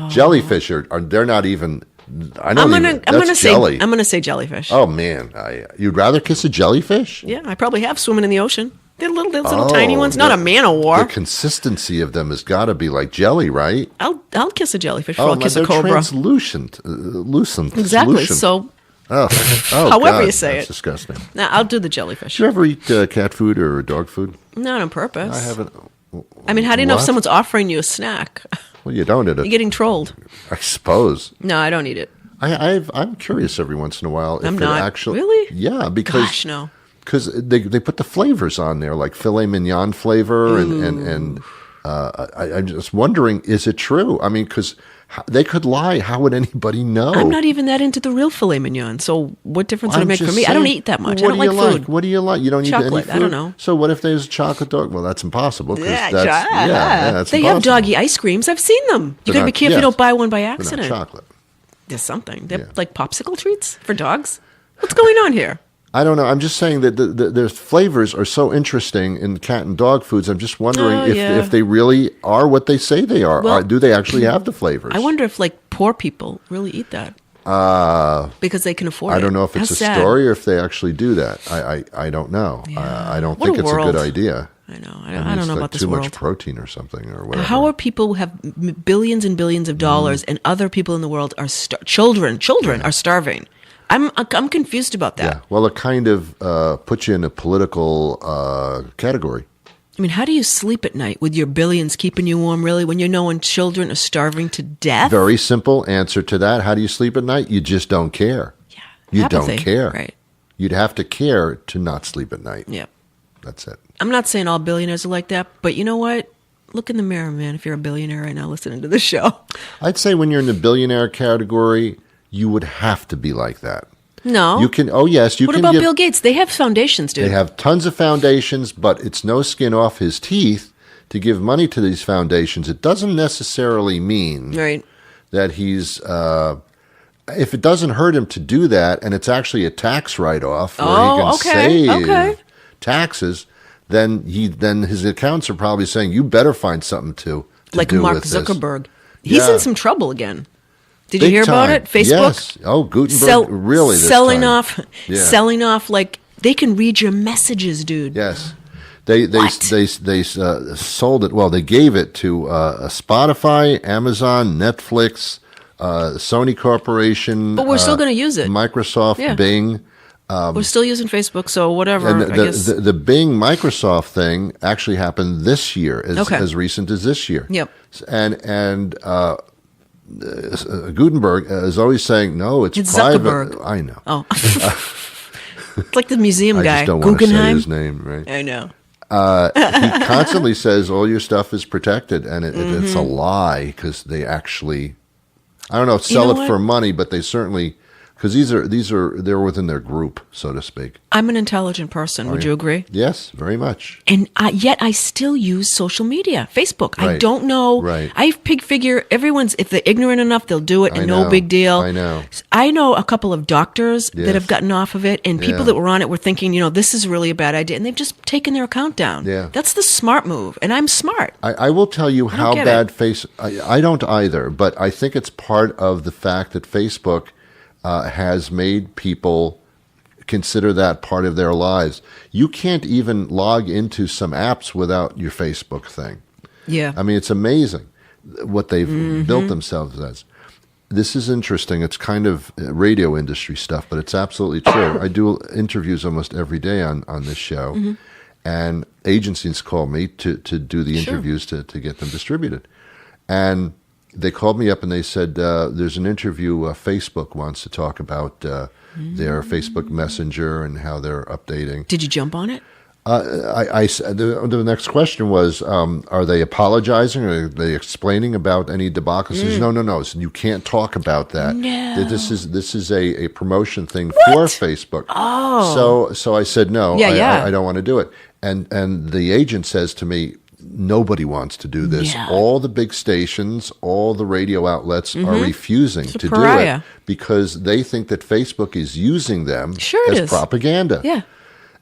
Jellyfish are they're not even. I don't I'm even. gonna That's say jelly. I'm gonna say jellyfish. Oh man, you'd rather kiss a jellyfish? Yeah, I probably have swimming in the ocean. They're little tiny ones. Not a man of The war. consistency of them has got to be like jelly, right? I'll kiss a jellyfish before I'll kiss they're a cobra. translucent, lucent. Exactly. Lucent. So oh, however God, you say that's it. disgusting. now I'll do the jellyfish. Did you ever eat cat food or dog food? Not on purpose. I haven't. I mean, how do you know if What? someone's offering you a snack? Well, you don't eat You're it. getting trolled. I suppose. No, I don't eat it. I'm curious every once in a while if I'm it not. actually. Really? Yeah, because Gosh, no. because they put the flavors on there, like filet mignon flavor, and I'm just wondering, is it true? I mean, because they could lie. How would anybody know? I'm not even that into the real filet mignon. So what difference would it make for just me? I don't saying, eat that much. What I don't do you like food. What do you like? You don't eat any Chocolate, food? I don't know. So what if there's a chocolate dog? Well, that's impossible. 'Cause Yeah, that's they impossible. have doggy ice creams. I've seen them. You They're got to be not- careful yes. you don't buy one by They're not accident. chocolate. There's something. They're Yeah. like popsicle treats for dogs. What's going on here? I don't know. I'm just saying that the flavors are so interesting in cat and dog foods. I'm just wondering Oh, if yeah. if they really are what they say they are. Well, Do they actually have the flavors? I wonder if like poor people really eat that because they can afford it. I don't know if it's How a sad. story or if they actually do that. I don't know. Yeah. I don't What think a it's a world. good idea. I know. mean, I don't it's know like about this too world. much protein or something or whatever. How are people who have billions and billions of dollars and other people in the world are children are starving? I'm confused about that. Yeah. Well, it kind of puts you in a political category. I mean, how do you sleep at night with your billions keeping you warm, really, when you're knowing children are starving to death? Very simple answer to that. How do you sleep at night? You just don't care. Yeah. You Apathy. don't care. Right. You'd have to care to not sleep at night. Yeah. That's it. I'm not saying all billionaires are like that, but you know what? Look in the mirror, man, if you're a billionaire right now listening to this show. I'd say when you're in the billionaire category, you would have to be like that. No. You can. Oh yes, you What can. about give, Bill Gates? They have foundations, dude. They have tons of foundations, but it's no skin off his teeth to give money to these foundations. It doesn't necessarily mean Right. that he's. If it doesn't hurt him to do that, and it's actually a tax write-off where he can save taxes, then his accounts are probably saying, "You better find something to Like do Mark with this." Zuckerberg. He's Yeah. in some trouble again. Did you Big hear about time. it? Facebook? Yes. Oh, Gutenberg. Really? This selling time. off, Yeah. selling off. Like they can read your messages, dude. Yes. They sold it. Well, they gave it to Spotify, Amazon, Netflix, Sony Corporation. But we're still going to use it. Microsoft, Yeah. Bing. We're still using Facebook, so whatever. And I guess. the Bing Microsoft thing actually happened this year, as recent as this year. Yep. And Gutenberg is always saying, no, it's private. Zuckerberg. I know. Oh. It's like the museum I guy, just don't want to say Guggenheim. his name, right? I know. He constantly says all your stuff is protected, and Mm-hmm. it's a lie because they actually, I don't know, sell know it for what? money, but they certainly, because they're within their group, so to speak. I'm an intelligent person. Would you agree? Yes, very much. And yet I still use social media, Facebook. I Right. don't know. Right. I figure everyone's, if they're ignorant enough, they'll do it I and no know. big deal. I know. I know a couple of doctors Yes. that have gotten off of it, and people Yeah. that were on it were thinking, this is really a bad idea. And they've just taken their account down. Yeah. That's the smart move. And I'm smart. I will tell you how get bad I don't either, but I think it's part of the fact that Facebook has made people consider that part of their lives. You can't even log into some apps without your Facebook thing. Yeah. I mean, it's amazing what they've Mm-hmm. built themselves as. This is interesting. It's kind of radio industry stuff, but it's absolutely true. I do interviews almost every day on this show, Mm-hmm. and agencies call me to do the interviews to get them distributed. And they called me up and they said, there's an interview Facebook wants to talk about their Facebook Messenger and how they're updating. Did you jump on it? The next question was, are they apologizing? Are they explaining about any debacle? Says, no. So you can't talk about that. No. This is a promotion thing for Facebook. Oh. So I said, no, I don't want to do it. And the agent says to me, nobody wants to do this. Yeah. All the big stations, all the radio outlets are refusing to do it because they think that Facebook is using them as propaganda. Yeah.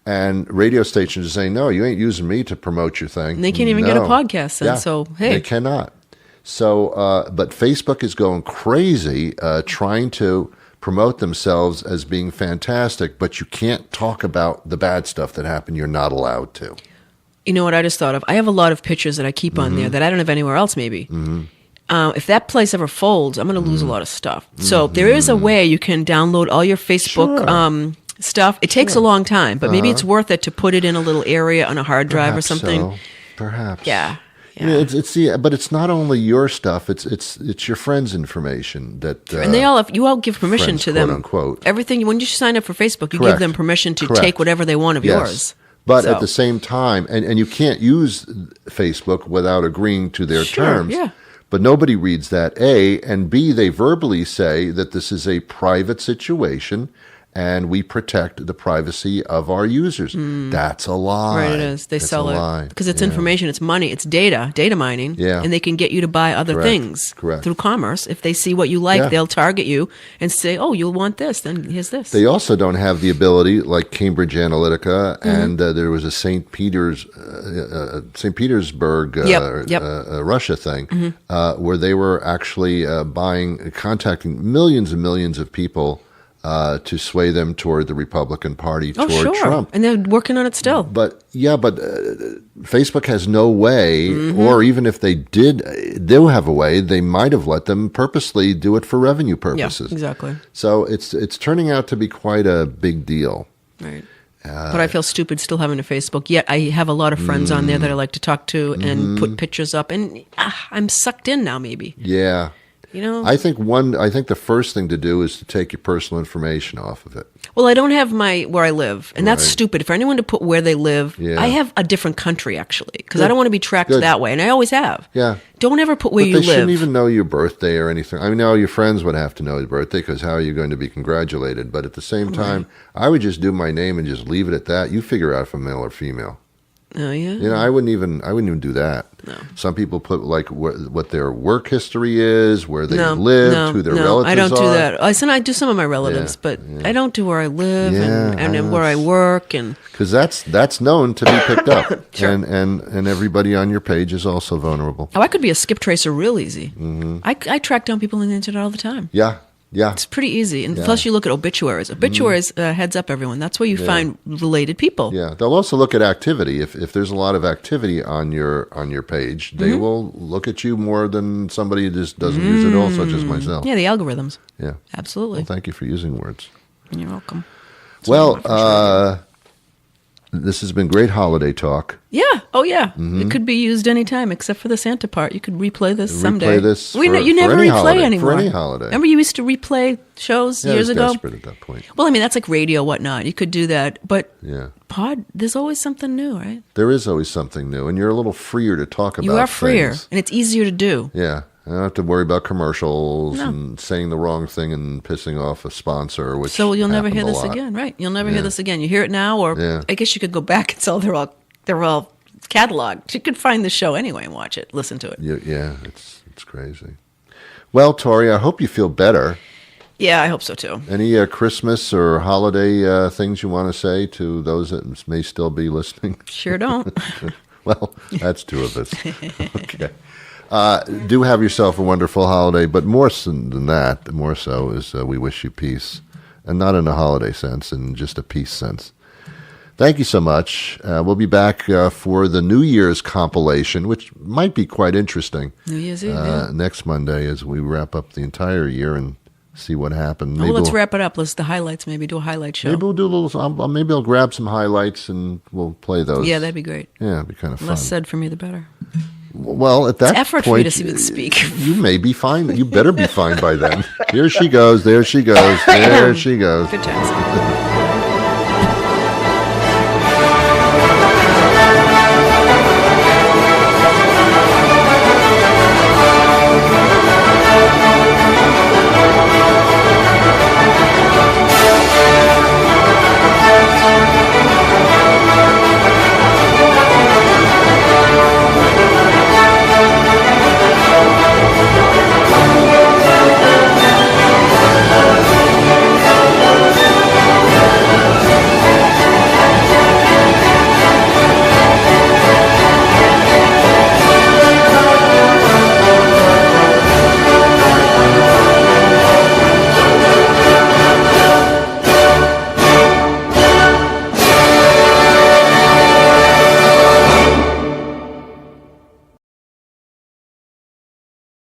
And radio stations are saying, no, you ain't using me to promote your thing. And they can't even get a podcast then, so hey. They cannot. So, but Facebook is going crazy trying to promote themselves as being fantastic, but you can't talk about the bad stuff that happened. You're not allowed to. You know what I just thought of? I have a lot of pictures that I keep on there that I don't have anywhere else maybe. If that place ever folds, I'm going to lose a lot of stuff. So there is a way you can download all your Facebook stuff. It takes a long time, but maybe it's worth it to put it in a little area on a hard drive or something. So. Perhaps. Yeah. But it's not only your stuff. It's your friends' information that. And you all give permission to them. Quote unquote. Everything when you sign up for Facebook, you give them permission to take whatever they want of yours. But at the same time, and you can't use Facebook without agreeing to their terms. Yeah. But nobody reads that, A, and B, they verbally say that this is a private situation and we protect the privacy of our users. That's a lie. Right, it is. They sell it. Because it's information, it's money, it's data mining. Yeah. And they can get you to buy other things through commerce. If they see what you like, they'll target you and say, oh, you'll want this, then here's this. They also don't have the ability, like Cambridge Analytica, and there was a St. Petersburg, Russia thing, where they were actually contacting millions and millions of people to sway them toward the Republican Party, toward Trump. And they're working on it still. But Facebook has no way, or even if they do have a way, they might have let them purposely do it for revenue purposes. Yeah, exactly. So it's turning out to be quite a big deal. Right. But I feel stupid still having a Facebook. Yet I have a lot of friends on there that I like to talk to and put pictures up. And I'm sucked in now, maybe. Yeah. You know? I think the first thing to do is to take your personal information off of it. Well, I don't have where I live, and that's stupid. For anyone to put where they live, I have a different country, actually, because I don't want to be tracked that way, and I always have. Yeah. Don't ever put where you live. They shouldn't even know your birthday or anything. I mean, now your friends would have to know your birthday, because how are you going to be congratulated? But at the same time, I would just do my name and just leave it at that. You figure out if I'm male or female. Oh, yeah? You know, I wouldn't even do that. No. Some people put like what their work history is, where they lived, who their relatives are. I don't do that. I do some of my relatives, but I don't do where I live and where I work, and because that's known to be picked up, and everybody on your page is also vulnerable. Oh, I could be a skip tracer real easy. I track down people on the internet all the time. Yeah. It's pretty easy. And plus you look at obituaries. Obituaries, heads up everyone. That's where you find related people. Yeah. They'll also look at activity. If there's a lot of activity on your page, they will look at you more than somebody who just doesn't use it all, such as myself. Yeah, the algorithms. Yeah. Absolutely. Well, thank you for using words. You're welcome. This has been great holiday talk. Yeah. Oh, yeah. It could be used anytime except for the Santa part. You could replay this someday. Replay this you never any replay holiday, anymore. For any holiday. Remember you used to replay shows years ago? I was desperate at that point. Well, I mean, that's like radio, whatnot. You could do that. But yeah. there's always something new, right? There is always something new. And you're a little freer to talk about You are freer. things. And it's easier to do. Yeah. I don't have to worry about commercials and saying the wrong thing and pissing off a sponsor, which so you'll never hear happens this a lot. again, right? You'll never hear this again. You hear it now, or I guess you could go back and tell they're all cataloged. You could find the show anyway and watch it, listen to it. Yeah, it's crazy. Well, Tori, I hope you feel better. Yeah, I hope so too. Any Christmas or holiday things you want to say to those that may still be listening? Sure don't. Well, that's two of us. Okay. Do have yourself a wonderful holiday, but more so is we wish you peace, and not in a holiday sense, in just a peace sense. Thank you so much. We'll be back for the New Year's compilation, which might be quite interesting. New Year's Eve, next Monday, as we wrap up the entire year and see what happened. Well, let's wrap it up. Let's the highlights. Maybe do a highlight show. Maybe we'll do a little. Maybe I'll grab some highlights and we'll play those. Yeah, that'd be great. Yeah, it'd be kind of fun. Less said for me, the better. Well, at that it's effort point, for you to speak. You may be fine. You better be fine by then. Here she goes. There she goes. There she goes. Good times.